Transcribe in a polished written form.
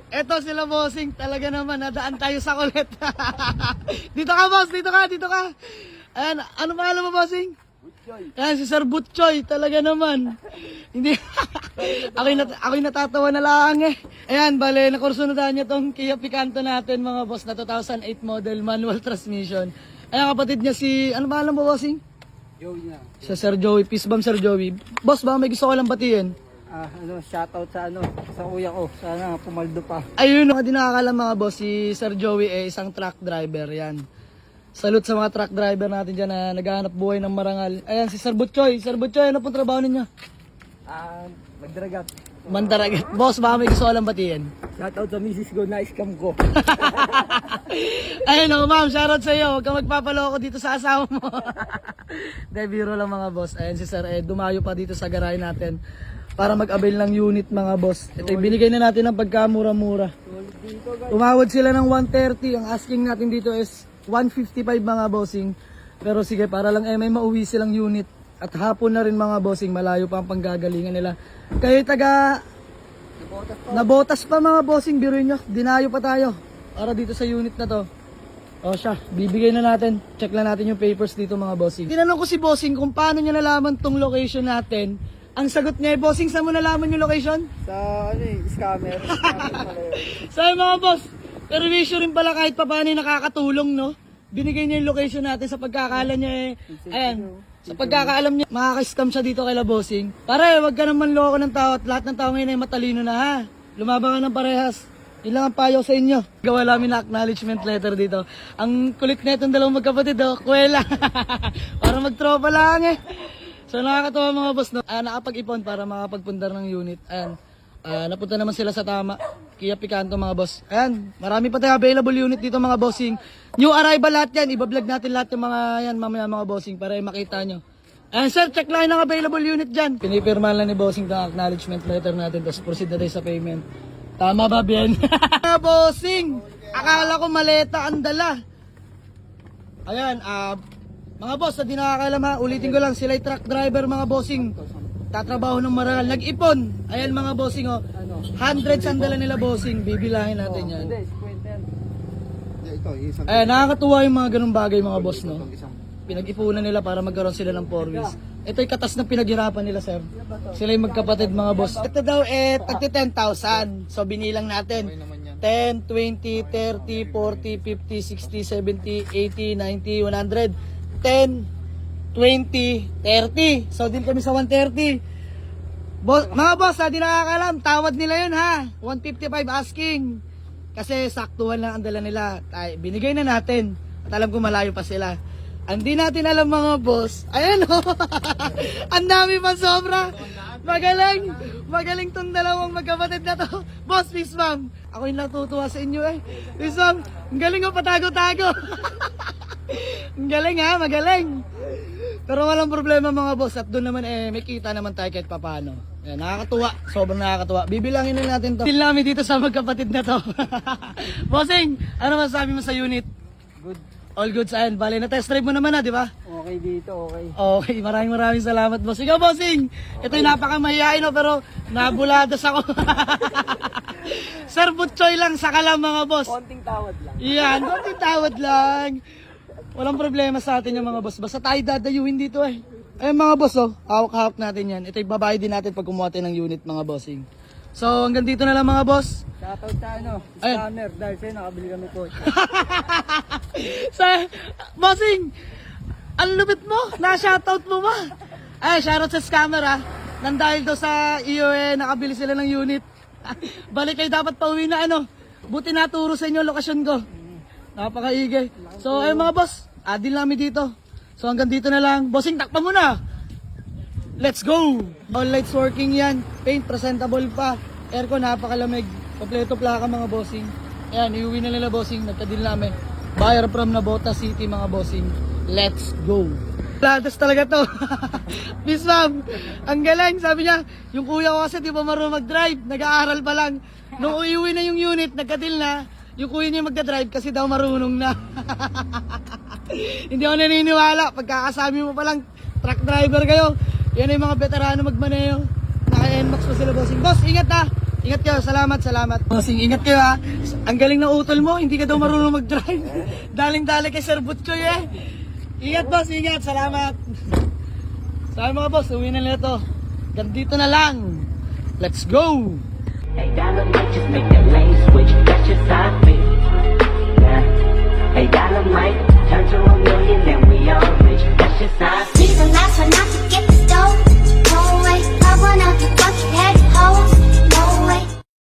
Eto sila bossing, talaga naman, nadaan tayo sa kulit. Dito ka boss, dito ka. Ayan, ano pangalan mo bossing? Butchoy. Ayan, si Sir Butchoy, talaga naman. Hindi, ako'y natatawa na lang eh. Ayan, bale, nakursunodan niya tong Kia Picanto natin mga boss na 2008 model manual transmission. Ayan, kapatid niya si, ano pangalan mo bossing? Joey na. Si Sir Joey, peace bomb Sir Joey. Boss, baka may gusto ko lang batiin. Shoutout sa kuya ko. Sana pumaldo pa. Ayun, mga di nakakalam mga boss, si Sir Joey isang truck driver, yan. Salute sa mga truck driver natin dyan na naghahanap buhay ng marangal. Ayan, si Sir Butchoy. Sir Butchoy, ano pong trabaho ninyo? Magdaragat. Mandaragat. Boss, baka may gusto ko lang batiin. Shoutout sa misis ko na scam ko. Ayun o, ma'am, shoutout sa iyo. Huwag kang magpapaloko dito sa asawa mo. Dahil biro lang mga boss. Ayan si Sir Ed, dumayo pa dito sa garahe natin para mag-avail ng unit mga boss. Ito, binigay na natin ng pagkamura-mura. Tumawad sila ng 130. Ang asking natin dito is 155 mga bossing. Pero sige, para lang may mauwi silang unit. At hapon na rin mga bossing, malayo pa ang panggagalingan nila. Kayo taga Nabotas pa mga bossing, biruin nyo. Dinayo pa tayo para dito sa unit na to. O siya, bibigay na natin. Check lang natin yung papers dito mga bossing. Tinanong ko si bossing kung paano niya nalaman tong location natin. Ang sagot niya, bossing, saan mo nalaman yung location? Sa scammer. Sa mga boss, perwisyo rin pala kahit pa paano nakakatulong, no? Binigay niya yung location natin sa pagkakala niya ayan. Sa pagkakaalam niya, makaka-scam siya dito kay La Bossing. Pare, wag ka naman loko ng tao at lahat ng tao ngayon ay matalino na ha. Lumabang ka ng parehas. Yun lang ang payo sa inyo. Gawa namin na acknowledgement letter dito. Ang kulit na itong dalawang magkapatid, kuwela. Para magtropa lang eh. So nakakatawa mga boss, no? Nakapag-ipon para makapagpundar ng unit. Ayan. Napunta naman sila sa tama. Kia Picanto mga boss. Ayan, marami pa tayo available unit dito mga bossing. New arrival lahat yan. Ibablog natin lahat yung mga yan mamaya mga bossing para makita nyo. Ayan sir, check lang ang available unit dyan. Pinipirma lang ni bossing ang acknowledgement letter natin. Tapos proceed na tayo sa payment. Tama ba bien? Mga bossing, akala ko maleta ang dala. Ayan, mga boss, na di nakakalam ha. Ulitin ko lang, sila ay truck driver mga bossing. Tatrabaho ng marangal, nag-ipon. Ayan mga bossing oh. Hundreds ang dala nila bossing. Bibilangin natin yan. Ayan, nakakatuwa yung mga ganung bagay mga boss, no? Pinag-ipunan nila para magkaroon sila ng 4 wheels. Ito yung katas na pinaghirapan nila, sir. Sila yung magkapatid mga boss. Ito daw tagti 10,000. So binilang natin. 10, 20, 30, 40, 50, 60, 70, 80, 90, 100. 10, 20, 30. So din kami sa 130. Mga boss, di nakakalam, tawad nila yun ha. 155 asking. Kasi saktuhan lang ang dala nila. Binigay na natin. At alam ko malayo pa sila. Hindi natin alam mga boss. Ayan o. Ang dami pa sobra. Magaling. Magaling tong dalawang magkapatid na to. Boss, please ma'am. Ako yung natutuwa sa inyo eh. Please ma'am. Ang galing o, patago-tago. Ang galing ha, magaling. Pero walang problema mga boss. At doon naman may kita naman tayo kahit papano. Ayan, nakakatuwa. Sobrang nakakatuwa. Bibilangin na natin to. Still namin dito sa magkapatid na to. Bossing, ano masasabi mo sa unit? Good. All good saan? Bale, na-test drive mo naman na, di ba? Okay dito, okay. Okay, maraming salamat, boss. Ikaw, bossing! Ito yung napakamahihain, no, pero nabuladas ako. Sir Butchoy lang, saka lang mga boss. Konting tawad lang. Yan, konting tawad lang. Walang problema sa atin yung mga boss. Basta tayo dadayuhin dito eh. Ayun mga boss, oh, hawak-hawak natin yan. Ito yung babayad din natin pag kumuha tayo ng unit, mga bossing. So, hanggang dito na lang mga boss. Shoutout sa scammer. Dahil sa'yo nakabili kami coach. Sa bossing, ang lupit mo, na-shoutout mo ba? Ay, shoutout sa scammer ha. Nang dahil daw sa iyo nakabili sila ng unit. Balik kayo dapat pauwi na ano. Buti naturo sa inyo lokasyon ko. Napakaigay. So ayun mga boss, adil namin dito. So hanggang dito na lang. Bossing, takpa mo na. Let's go! All lights working yan. Paint presentable pa. Aircon napakalamig. Kompleto plaka mga bossing. Ayan, iuwi na nila bossing. Nagkadil namin. Buyer from Nabota City mga bossing. Let's go! Ladas talaga to. Miss ma'am, ang galing. Sabi niya, yung kuya ko kasi di ba marunong mag-drive. Nag-aaral pa lang. Nung iuwi na yung unit, nagkadil na. Yung kuya niya magdadrive kasi daw marunong na. Hindi ako naniniwala. Pagkakasabi mo pa lang, truck driver kayo. Yan ay mga veterano magmaneho. Naka-NMAX pa sila bossing. Boss, ingat ha. Ingat kayo, salamat. Bossing, ingat kayo ha. Ang galing na utol mo, hindi ka daw marunong mag-drive. Daling-dali kay Sir Butchoy eh. Ingat boss, ingat, salamat. Sabi mga boss, uwi na nila to. Gandito na lang. Let's go! Hey, Dynamite, just make that lane switch. That's just how I feel. Yeah. Hey, Dynamite, turn to a million, then we all